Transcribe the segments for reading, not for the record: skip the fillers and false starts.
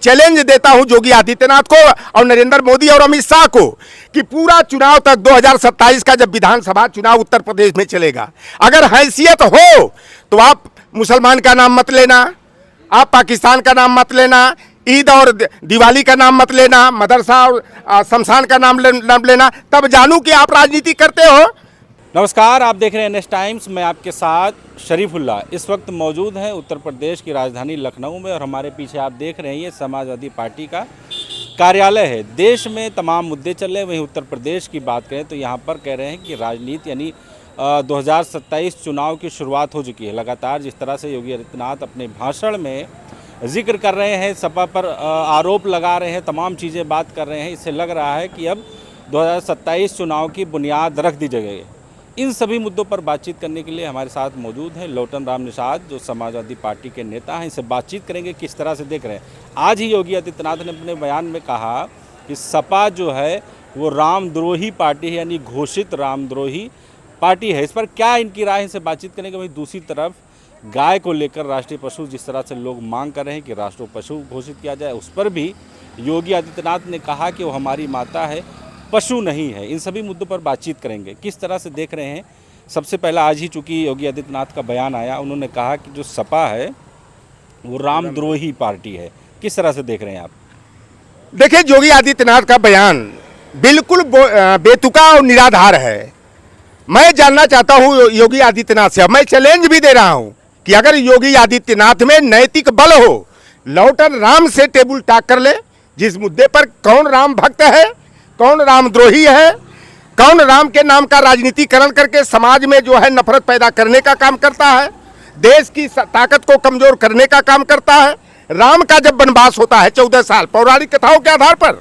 Challenge देता हूं योगी आदित्यनाथ को और नरेंद्र मोदी और अमित शाह को कि पूरा चुनाव तक 2027 का जब विधानसभा चुनाव उत्तर प्रदेश में चलेगा, अगर हैसियत हो तो आप मुसलमान का नाम मत लेना, आप पाकिस्तान का नाम मत लेना, ईद और दिवाली का नाम मत लेना, मदरसा और शमशान का नाम लेना, तब जानू कि आप राजनीति करते हो। नमस्कार, आप देख रहे हैं एनएस टाइम्स। मैं आपके साथ शरीफुल्ला इस वक्त मौजूद हैं उत्तर प्रदेश की राजधानी लखनऊ में और हमारे पीछे आप देख रहे हैं ये समाजवादी पार्टी का कार्यालय है। देश में तमाम मुद्दे चल रहे हैं, वहीं उत्तर प्रदेश की बात करें तो यहाँ पर कह रहे हैं कि राजनीति यानी 2027 चुनाव की शुरुआत हो चुकी है। लगातार जिस तरह से योगी आदित्यनाथ अपने भाषण में जिक्र कर रहे हैं, सपा पर आरोप लगा रहे हैं, तमाम चीज़ें बात कर रहे हैं, इससे लग रहा है कि अब 2027 चुनाव की बुनियाद रख दी गई है। इन सभी मुद्दों पर बातचीत करने के लिए हमारे साथ मौजूद हैं लौटन राम निषाद, जो समाजवादी पार्टी के नेता हैं। इनसे बातचीत करेंगे किस तरह से देख रहे हैं। आज ही योगी आदित्यनाथ ने अपने बयान में कहा कि सपा जो है वो रामद्रोही पार्टी है, यानी घोषित रामद्रोही पार्टी है। इस पर क्या इनकी राय, इनसे बातचीत करेंगे। वहीं दूसरी तरफ गाय को लेकर राष्ट्रीय पशु जिस तरह से लोग मांग कर रहे हैं कि राष्ट्रीय पशु घोषित किया जाए, उस पर भी योगी आदित्यनाथ ने कहा कि वो हमारी माता है, पशु नहीं है। इन सभी मुद्दों पर बातचीत करेंगे। किस तरह से देख रहे हैं। सबसे पहला, आज ही चूँकि योगी आदित्यनाथ का बयान आया, उन्होंने कहा कि जो सपा है वो रामद्रोही पार्टी है। किस तरह से देख रहे हैं आप? देखिए, योगी आदित्यनाथ का बयान बिल्कुल बेतुका और निराधार है। मैं जानना चाहता हूं योगी आदित्यनाथ से, मैं चैलेंज भी दे रहा हूं कि अगर योगी आदित्यनाथ में नैतिक बल हो, लौटन राम से टेबल टॉक कर ले। जिस मुद्दे पर कौन राम भक्त है, कौन रामद्रोही है, कौन राम के नाम का राजनीतिकरण करके समाज में जो है नफरत पैदा करने का काम करता है, देश की ताकत को कमजोर करने का काम करता है। राम का जब वनवास होता है 14 साल पौराणिक कथाओं के आधार पर,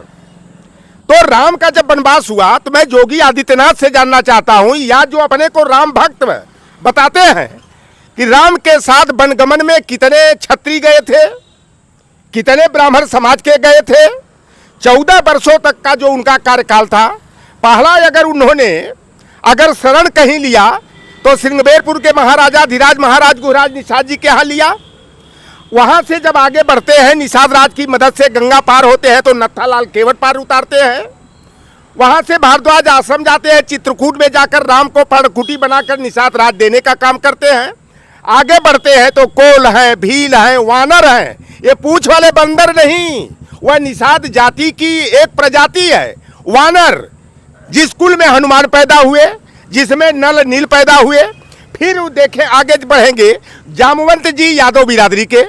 तो राम का जब वनवास हुआ तो मैं योगी आदित्यनाथ से जानना चाहता हूं, या जो अपने को राम भक्त बताते हैं, कि राम के साथ वनगमन में कितने क्षत्रिय गए थे, कितने ब्राह्मण समाज के गए थे। 14 वर्षों तक का जो उनका कार्यकाल था, पहला अगर उन्होंने शरण कहीं लिया तो श्रृंगबेरपुर के महाराजा धीराज महाराज गुहराज निषाद जी के यहाँ लिया। वहाँ से जब आगे बढ़ते हैं, निषाद राज की मदद से गंगा पार होते हैं तो नत्थालाल केवट पार उतारते हैं। वहाँ से भारद्वाज आश्रम जाते हैं, चित्रकूट में जाकर राम को पर्णकुटी बनाकर निषाद राज देने का काम करते हैं। आगे बढ़ते हैं तो कोल हैं, भील हैं, वानर हैं। ये पूंछ वाले बंदर नहीं, वह निषाद जाति की एक प्रजाति है। वानर, जिस कुल में हनुमान पैदा हुए, जिसमें नल नील पैदा हुए। फिर देखें, आगे बढ़ेंगे, जामवंत जी यादव बिरादरी के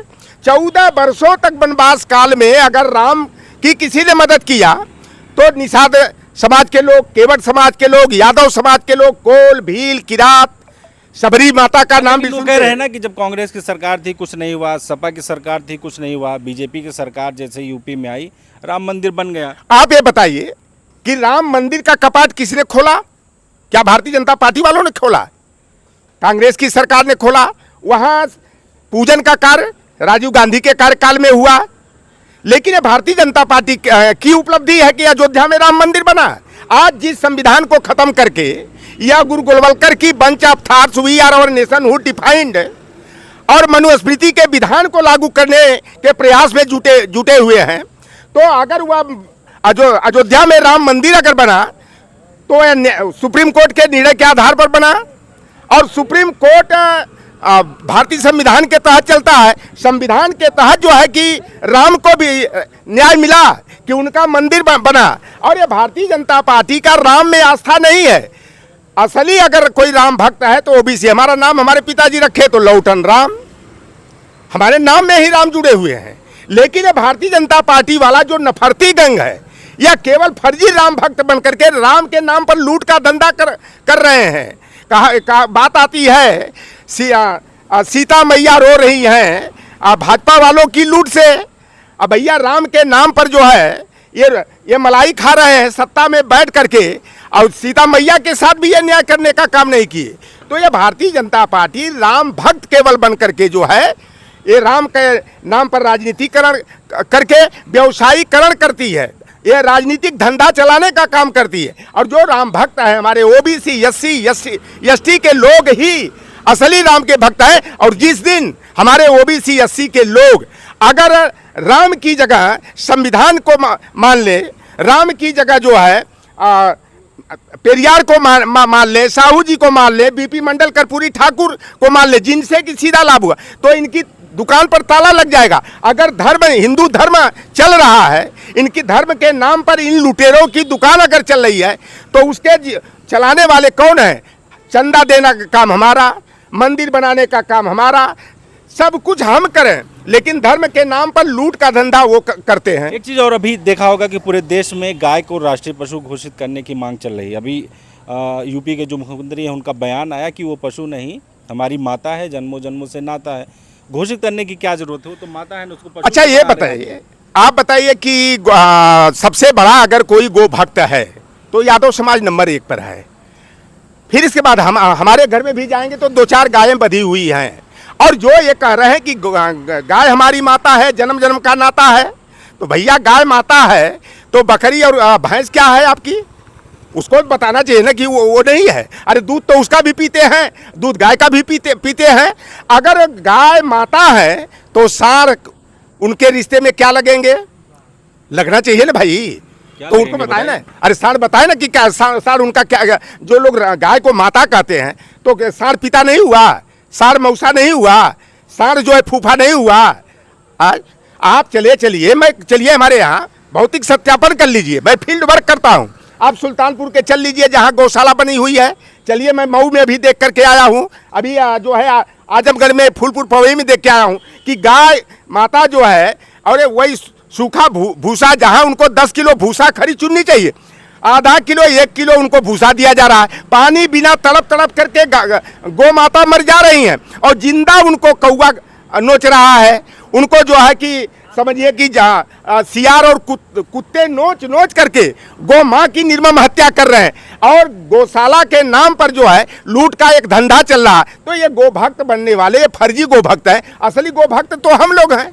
14 वर्षों तक वनवास काल में अगर राम की किसी ने मदद किया तो निषाद समाज के लोग, केवट समाज के लोग, यादव समाज के लोग, कोल, भील, किरात, सबरी माता का नाम भी कह रहे हैं ना कि जब कांग्रेस की सरकार थी कुछ नहीं हुआ, सपा की सरकार थी कुछ नहीं हुआ, बीजेपी की सरकार जैसे यूपी में आई राम मंदिर बन गया। आप ये बताइए कि राम मंदिर का कपाट किसने खोला? क्या भारतीय जनता पार्टी वालों ने खोला? कांग्रेस की सरकार ने खोला। वहाँ पूजन का कार्य राजीव गांधी के कार्यकाल में हुआ। लेकिन ये भारतीय जनता पार्टी की उपलब्धि है कि अयोध्या में राम मंदिर बना। आज जिस संविधान को खत्म करके या गुरु गोलवलकर की bunch of thoughts we or our nationhood defined और मनुस्मृति के विधान को लागू करने के प्रयास में जुटे हुए हैं, तो अगर वह अयोध्या में राम मंदिर अगर बना तो सुप्रीम कोर्ट के निर्णय के आधार पर बना, और सुप्रीम कोर्ट भारतीय संविधान के तहत चलता है। संविधान के तहत जो है कि राम को भी न्याय मिला कि उनका मंदिर बना। और ये भारतीय जनता पार्टी का राम में आस्था नहीं है। असली अगर कोई राम भक्त है तो ओबीसी, हमारा नाम हमारे पिताजी रखे तो लौटन राम, हमारे नाम में ही राम जुड़े हुए हैं। लेकिन ये भारतीय जनता पार्टी वाला जो नफरती गंग है, या केवल फर्जी राम भक्त बनकर के राम के नाम पर लूट का धंधा कर रहे हैं। बात आती है सीता मैया रो रही हैं भाजपा वालों की लूट से। अब भैया राम के नाम पर जो है ये मलाई खा रहे हैं सत्ता में बैठ करके, और सीता मैया के साथ भी ये न्याय करने का काम नहीं किए। तो ये भारतीय जनता पार्टी राम भक्त केवल बन करके जो है ये राम के नाम पर राजनीतिकरण करके व्यवसायीकरण करती है, ये राजनीतिक धंधा चलाने का काम करती है। और जो राम भक्त है हमारे ओबीसी एसटी के लोग ही असली राम के भक्त हैं। और जिस दिन हमारे ओबीसी एससी के लोग अगर राम की जगह संविधान को मान ले, राम की जगह जो है पेरियार को मान ले, साहू जी को मान ले, बीपी मंडल कर्पूरी ठाकुर को मान ले, जिनसे कि सीधा लाभ हुआ, तो इनकी दुकान पर ताला लग जाएगा। अगर धर्म, हिंदू धर्म चल रहा है, इनकी धर्म के नाम पर इन लुटेरों की दुकान अगर चल रही है, तो उसके चलाने वाले कौन है? चंदा देना का काम हमारा, मंदिर बनाने का काम हमारा, सब कुछ हम करें, लेकिन धर्म के नाम पर लूट का धंधा वो करते हैं। एक चीज़ और, अभी देखा होगा कि पूरे देश में गाय को राष्ट्रीय पशु घोषित करने की मांग चल रही है। अभी यूपी के जो मुख्यमंत्री हैं उनका बयान आया कि वो पशु नहीं, हमारी माता है, जन्मों जन्मों से नाता है, घोषित करने की क्या जरूरत है? वो तो माता है ना, उसको पशु। अच्छा ये बताइए, आप बताइए कि सबसे बड़ा अगर कोई गो भक्त है तो यादव समाज नंबर 1 पर है। फिर इसके बाद हमारे घर में भी जाएंगे तो 2-4 गायें बधी हुई हैं, और जो ये कह रहे हैं कि गाय हमारी माता है, जन्म जन्म का नाता है, तो भैया गाय माता है तो बकरी और भैंस क्या है आपकी? उसको बताना चाहिए ना कि वो नहीं है। अरे दूध तो उसका भी पीते हैं, दूध गाय का भी पीते हैं। अगर गाय माता है तो सार उनके रिश्ते में क्या लगेंगे? लगना चाहिए ना भाई, तो उनको बताए ना। अरे सार बताए ना कि क्या सार उनका क्या, जो लोग गाय को माता कहते हैं तो सार पिता नहीं हुआ, सार मौसा नहीं हुआ, सार जो है फूफा नहीं हुआ। आप चलिए हमारे यहाँ भौतिक सत्यापन कर लीजिए, मैं फील्ड वर्क करता हूँ। आप सुल्तानपुर के चल लीजिए जहाँ गौशाला बनी हुई है, चलिए मैं मऊ में भी देख करके आया हूँ, अभी जो है आजमगढ़ में फूलपुर पवई में देख के आया हूँ कि गाय माता जो है, और वही सूखा भूसा, जहाँ उनको 10 किलो भूसा खरी चुननी चाहिए, आधा किलो 1 किलो उनको भूसा दिया जा रहा है। पानी बिना तड़प करके गौ माता मर जा रही हैं, और जिंदा उनको कौवा नोच रहा है। उनको जो है कि समझिए कि सियार और कुत्ते नोच करके गौ माँ की निर्मम हत्या कर रहे हैं, और गौशाला के नाम पर जो है लूट का एक धंधा चल रहा है। तो ये गो भक्त बनने वाले ये फर्जी गो भक्त है, असली गो भक्त तो हम लोग हैं,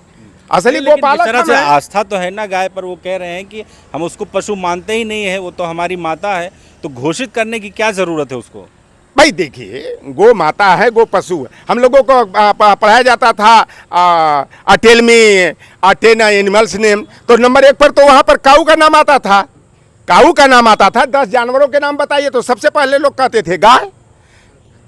असली गोपालक हम हैं। आस्था तो है ना गाय पर, वो कह रहे हैं कि हम उसको पशु मानते ही नहीं है, वो तो हमारी माता है, तो घोषित करने की क्या जरूरत है उसको? भाई देखिए, गो माता है, गो पशु है। हम लोगों को पढ़ाया जाता था टेल मी 10 एनिमल्स नेम, तो नंबर 1 पर तो वहाँ पर काऊ का नाम आता था, काऊ का नाम आता था। 10 जानवरों के नाम बताइए तो सबसे पहले लोग कहते थे गाय।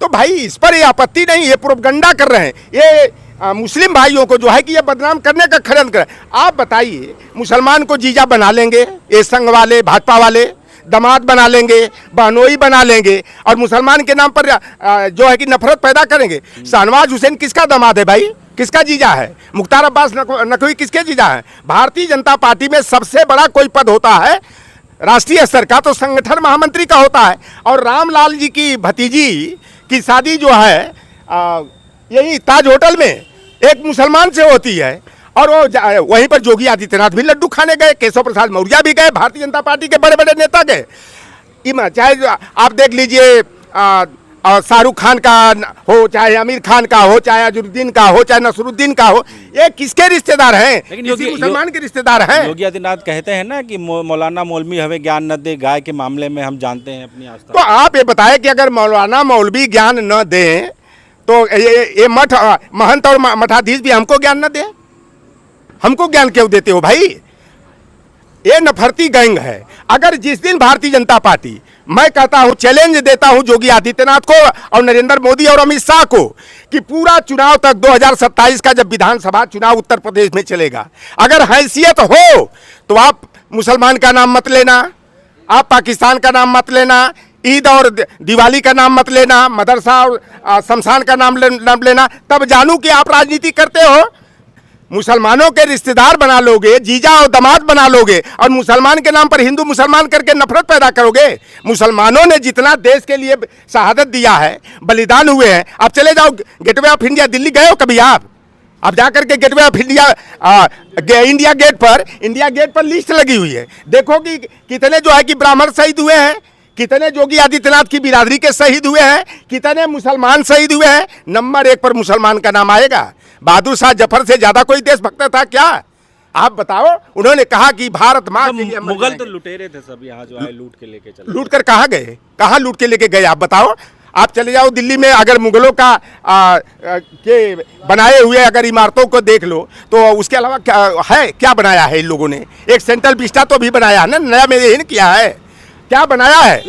तो भाई इस पर ये आपत्ति नहीं, ये प्रोपगंडा कर रहे हैं, ये मुस्लिम भाइयों को जो है कि ये बदनाम करने का षड्यंत्र कर। आप बताइए, मुसलमान को जीजा बना लेंगे ये संघ वाले, भाजपा वाले, दामाद बना लेंगे, बहनोई बना लेंगे, और मुसलमान के नाम पर जो है कि नफरत पैदा करेंगे। शाहनवाज हुसैन किसका दामाद है भाई? किसका जीजा है? मुख्तार अब्बास नकवी किसके जीजा है? भारतीय जनता पार्टी में सबसे बड़ा कोई पद होता है राष्ट्रीय स्तर का तो संगठन महामंत्री का होता है। और रामलाल जी की भतीजी की शादी जो है यही ताज होटल में एक मुसलमान से होती है, और वो वहीं पर योगी आदित्यनाथ भी लड्डू खाने गए, केशव प्रसाद मौर्य भी गए, भारतीय जनता पार्टी के बड़े बड़े नेता गए। चाहे आप देख लीजिए शाहरुख खान का हो, चाहे आमिर खान का हो, चाहे अजरुद्दीन का हो, चाहे नसरुद्दीन का हो, ये किसके रिश्तेदार हैं? किसी मुसलमान के रिश्तेदार हैं। योगी आदित्यनाथ कहते हैं ना कि मौलाना मौलवी हमें ज्ञान न दे, गाय के मामले में हम जानते हैं अपनी आस्था। तो आप ये बताएं कि अगर मौलाना मौलवी ज्ञान न दें तो ये महंत और मठाधीश भी हमको ज्ञान न दे? हमको ज्ञान क्यों देते हो भाई? ये नफरती गैंग है। अगर जिस दिन भारतीय जनता पार्टी, मैं कहता हूं, चैलेंज देता हूं योगी आदित्यनाथ को और नरेंद्र मोदी और अमित शाह को कि पूरा चुनाव तक 2027 का जब विधानसभा चुनाव उत्तर प्रदेश में चलेगा, अगर हैसियत हो तो आप मुसलमान का नाम मत लेना, आप पाकिस्तान का नाम मत लेना, ईद और दिवाली का नाम मत लेना, मदरसा और शमशान का नाम लेना, तब जानू कि आप राजनीति करते हो। मुसलमानों के रिश्तेदार बना लोगे, जीजा और दामाद बना लोगे, और मुसलमान के नाम पर हिंदू मुसलमान करके नफरत पैदा करोगे। मुसलमानों ने जितना देश के लिए शहादत दिया है, बलिदान हुए हैं। आप चले जाओ गेटवे ऑफ इंडिया, दिल्ली गए हो कभी आप जाकर के गेटवे ऑफ इंडिया गेट पर लिस्ट लगी हुई है, देखो कि कितने जो है कि ब्राह्मण शहीद हुए हैं, कितने योगी आदित्यनाथ की बिरादरी के शहीद हुए हैं, कितने मुसलमान शहीद हुए हैं। नंबर 1 पर मुसलमान का नाम आएगा। बहादुर शाह जफर से ज्यादा कोई देशभक्त था क्या? आप बताओ। उन्होंने कहा कि भारत माँ के लिए मुगल तो लुटेरे थे सब, यहाँ जो है लूट के लेके चले। लूट कर कहाँ गए? कहाँ लूट के लेके गए आप बताओ? आप चले जाओ दिल्ली में, अगर मुगलों का के बनाए हुए अगर इमारतों को देख लो तो उसके अलावा क्या बनाया है इन लोगों ने? एक सेंट्रल विस्टा तो भी बनाया है ना, नया में यही किया है, क्या बनाया है?